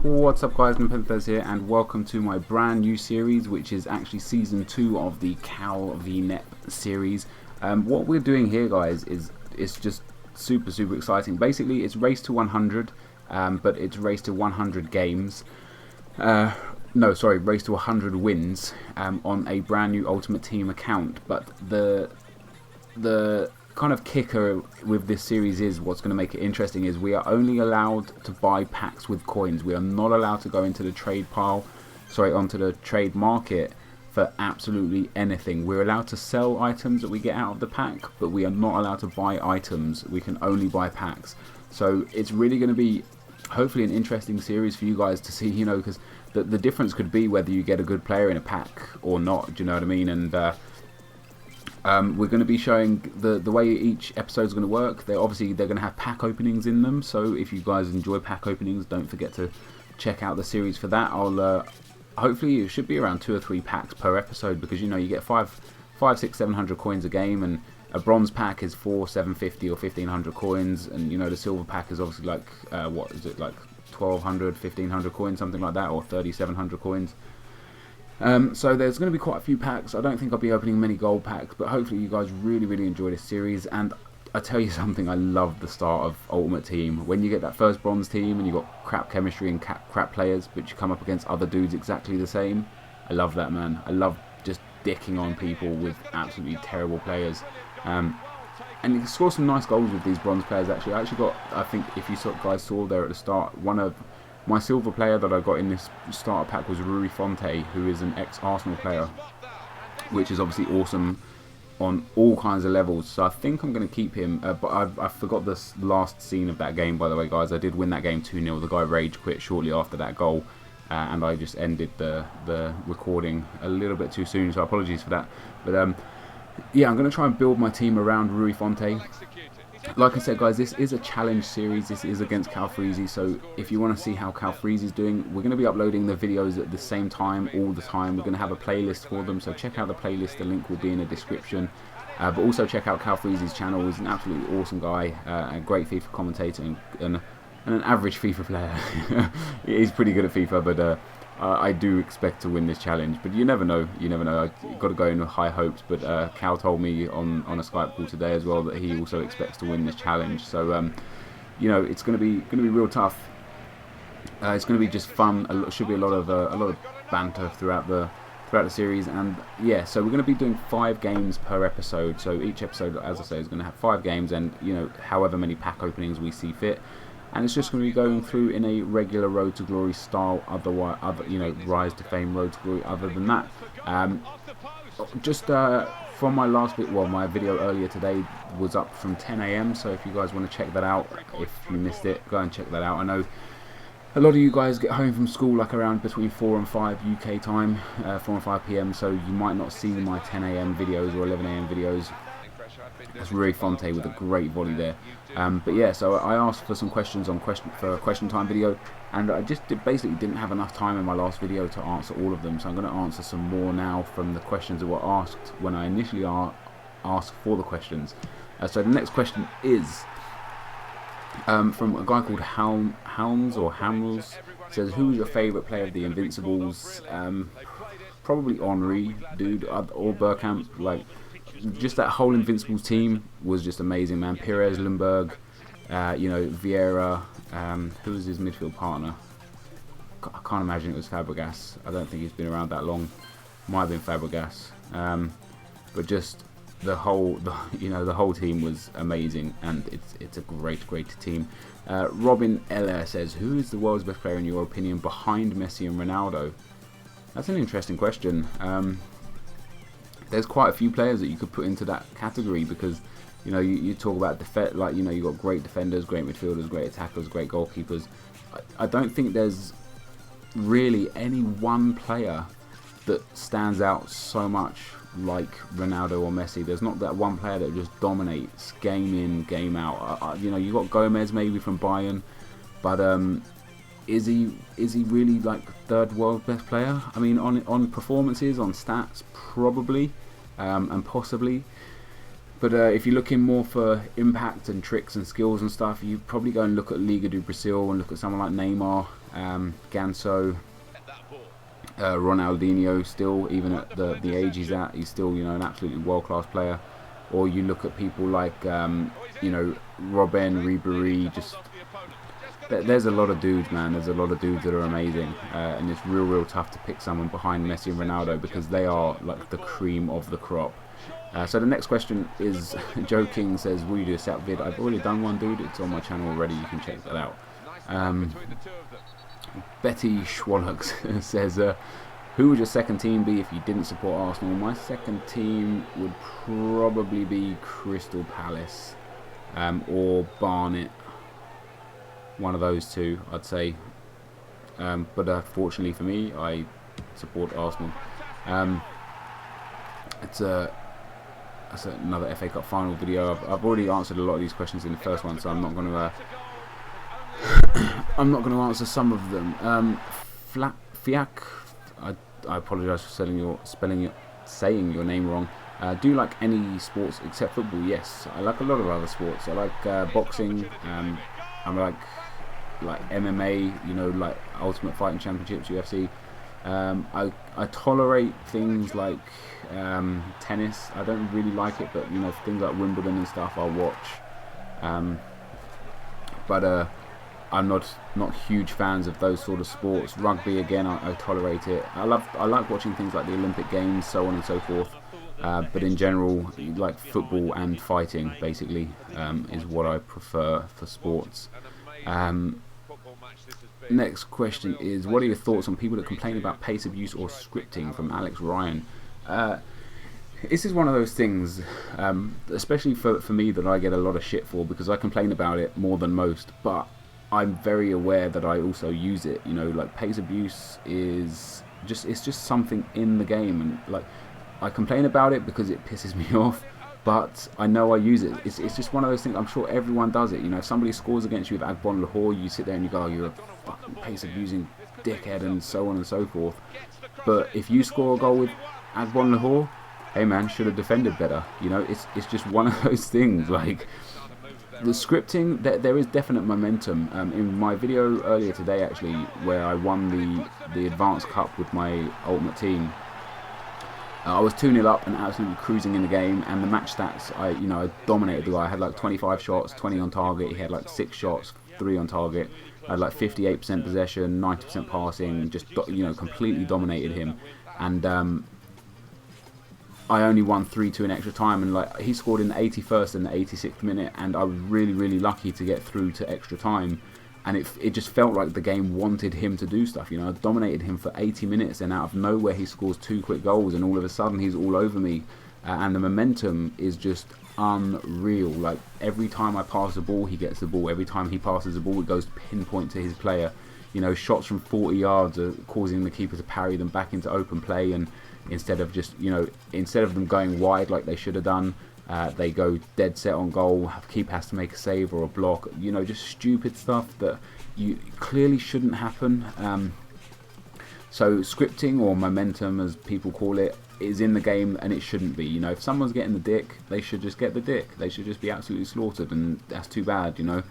What's up guys, NepentheZ here and welcome to my brand new series, which is actually season 2 of the Cal v Nep series. What we're doing here guys is it's just super exciting. Basically it's race to 100, but it's race to 100 games. No, sorry, race to 100 wins on a brand new Ultimate Team account. But the kind of kicker with this series is what's going to make it interesting is we are only allowed to buy packs with coins. We are not allowed to go into the onto the trade market for absolutely anything. We're allowed to sell items that we get out of the pack, but we are not allowed to buy items. We can only buy packs. So it's really going to be hopefully an interesting series for you guys to see, you know, because the difference could be whether you get a good player in a pack or not, do you know what I mean? And we're going to be showing the way each episode is going to work. They're going to have pack openings in them, so if you guys enjoy pack openings, don't forget to check out the series for that. Hopefully it should be around 2 or 3 packs per episode, because you know you get 700 coins a game, and a bronze pack is 750 or 1500 coins, and you know the silver pack is obviously like what is it, like 1200, 1500 coins, something like that, or 3700 coins. So there's going to be quite a few packs. I don't think I'll be opening many gold packs, but hopefully you guys really enjoy this series. And I tell you something, I love the start of Ultimate Team. When you get that first bronze team and you've got crap chemistry and crap players, but you come up against other dudes exactly the same. I love that, man. I love just dicking on people with absolutely terrible players. And you can score some nice goals with these bronze players actually. I think if you guys saw there at the start, one of my silver player that I got in this starter pack was Rui Fonte, who is an ex-Arsenal player, which is obviously awesome on all kinds of levels. So I think I'm going to keep him, but I forgot the last scene of that game, by the way, guys. I did win that game 2-0. The guy rage quit shortly after that goal, and I just ended the recording a little bit too soon, so apologies for that. But yeah, I'm going to try and build my team around Rui Fonte. Like I said guys, this is a challenge series. This is against callum, so if you want to see how callum is doing, we're going to be uploading the videos at the same time all the time. We're going to have a playlist for them, so check out the playlist. The link will be in the description. But also check out callum's channel. He's an absolutely awesome guy, a great FIFA commentator and an average FIFA player. He's pretty good at FIFA, but I do expect to win this challenge, but you never know. You never know. I've got to go in with high hopes. But Cal told me on a Skype call today as well that he also expects to win this challenge. So you know, it's going to be real tough. It's going to be just fun. Should be a lot of banter throughout the series. And yeah, so we're going to be doing 5 games per episode. So each episode, as I say, is going to have 5 games, and you know, however many pack openings we see fit. And it's just going to be going through in a regular Road to Glory style, you know, Rise to Fame, Road to Glory. Other than that, just from my last my video earlier today was up from 10 AM. So if you guys want to check that out, if you missed it, go and check that out. I know a lot of you guys get home from school like around between 4 and 5 UK time, 4 and 5 PM. So you might not see my 10 AM videos or 11 AM videos. That's Rui Fonte with a great volley there. But yeah, so I asked for some questions for a question time video, and I just basically didn't have enough time in my last video to answer all of them. So I'm going to answer some more now from the questions that were asked when I initially asked for the questions. So the next question is from a guy called Helms or Hamels. It says, who is your favourite player of the Invincibles? Probably Henry, dude, or Bergkamp. Like, just that whole Invincibles team was just amazing, man. Pires, Lundberg, you know, Vieira. Who was his midfield partner? I can't imagine it was Fabregas. I don't think he's been around that long. Might have been Fabregas. But just the whole team was amazing, and it's a great team. Robin Eller says, who is the world's best player in your opinion behind Messi and Ronaldo? That's an interesting question. There's quite a few players that you could put into that category, because you know you talk about like, you know, you got great defenders, great midfielders, great attackers, great goalkeepers. I don't think there's really any one player that stands out so much like Ronaldo or Messi. There's not that one player that just dominates game in, game out. You know, you got Gomez maybe from Bayern, but is he really like third world best player? I mean, on performances, on stats, probably, and possibly. But if you're looking more for impact and tricks and skills and stuff, you probably go and look at Liga do Brazil and look at someone like Neymar, Ganso, Ronaldinho. Still, even at the age he's at, he's still, you know, an absolutely world-class player. Or you look at people like you know, Robben, Ribéry. Just there's a lot of dudes, man. There's a lot of dudes that are amazing, and it's real tough to pick someone behind Messi and Ronaldo because they are like the cream of the crop. So the next question is, Joe King says, will you do a setup vid? I've already done one, dude. It's on my channel already. You can check that out. Betty Schwallox says, who would your second team be if you didn't support Arsenal? My second team would probably be Crystal Palace or Barnet. One of those two, I'd say. But fortunately for me, I support Arsenal. That's another FA Cup final video. I've already answered a lot of these questions in the first one, so I'm not going to I'm not going to answer some of them. Fiak, I apologise for saying your name wrong. Do you like any sports except football? Yes, I like a lot of other sports. I like boxing. I like MMA. You know, like Ultimate Fighting Championships, UFC. I tolerate things like tennis. I don't really like it, but you know, things like Wimbledon and stuff I'll watch. But I'm not huge fans of those sort of sports. Rugby, again, I tolerate it. I like watching things like the Olympic Games, so on and so forth. But in general, like football and fighting, basically, is what I prefer for sports. Next question is, what are your thoughts on people that complain about pace of use or scripting? From Alex Ryan. This is one of those things, especially for me, that I get a lot of shit for, because I complain about it more than most, but I'm very aware that I also use it. You know, like pace of use is it's just something in the game, and like I complain about it because it pisses me off, but I know I use it. It's just one of those things. I'm sure everyone does it. You know, if somebody scores against you with Agbon Lahore, you sit there and you go, oh, you're a fucking pace of using dickhead, and so on and so forth. But if you score a goal with Agbon Lahore, hey man, should have defended better. You know, it's just one of those things. Like the scripting, there is definite momentum. In my video earlier today, actually, where I won the Advanced Cup with my Ultimate Team, I was 2-0 up and absolutely cruising in the game, and the match stats, I dominated the guy. I had like 25 shots, 20 on target. He had like 6 shots, 3 on target. I had like 58% possession, 90% passing, just, you know, completely dominated him. And I only won 3-2 in extra time, and like he scored in the 81st and the 86th minute, and I was really lucky to get through to extra time. And it just felt like the game wanted him to do stuff. You know, I dominated him for 80 minutes, and out of nowhere he scores 2 quick goals, and all of a sudden he's all over me. And the momentum is just unreal. Like every time I pass the ball, he gets the ball. Every time he passes the ball, it goes pinpoint to his player. You know, shots from 40 yards are causing the keeper to parry them back into open play, and instead of them going wide like they should have done, they go dead set on goal. Keeper has to make a save or a block. You know, just stupid stuff that you clearly shouldn't happen. So scripting, or momentum as people call it, is in the game, and it shouldn't be. You know, if someone's getting the dick, they should just get the dick. They should just be absolutely slaughtered, and that's too bad, you know.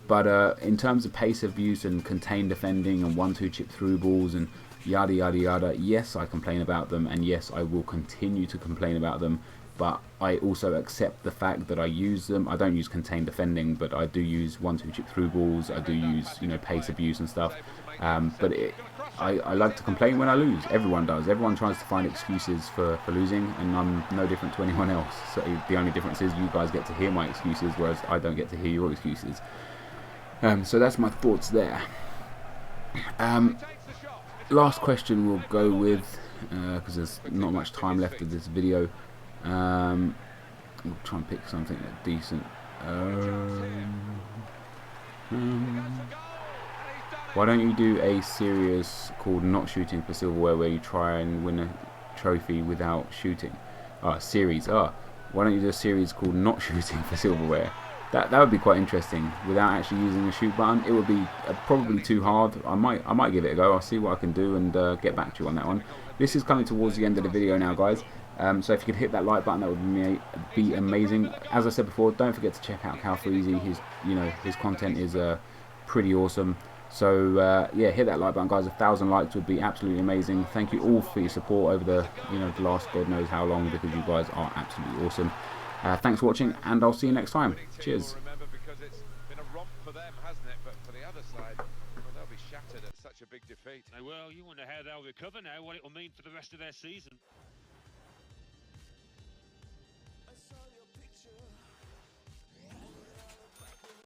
But in terms of pace of use and contained defending and 1-2 chip through balls and yada yada yada, yes, I complain about them, and yes, I will continue to complain about them. But I also accept the fact that I use them. I don't use contained defending, but I do use 1-2 chip through balls. I do use, you know, pace of use and stuff. But I like to complain when I lose. Everyone does. Everyone tries to find excuses for losing, and I'm no different to anyone else. So the only difference is you guys get to hear my excuses, whereas I don't get to hear your excuses. So that's my thoughts there. Last question we'll go with, because there's not much time left of this video. We'll try and pick something decent. Why don't you do a series called Not Shooting for Silverware, where you try and win a trophy without shooting? Series. Why don't you do a series called Not Shooting for Silverware? That would be quite interesting, without actually using a shoot button. It would be probably too hard. I might give it a go. I'll see what I can do and get back to you on that one. This is coming towards the end of the video now, guys. So if you could hit that like button, that would be amazing. As I said before, don't forget to check out Cal3Z. His content is pretty awesome. So yeah, hit that like button, guys. 1,000 likes would be absolutely amazing. Thank you all for your support over the last God knows how long, because you guys are absolutely awesome. Thanks for watching, and I'll see you next time. Cheers. They'll be shattered at such a big defeat. They will. You wonder how they'll recover now, what it will mean for the rest of their season.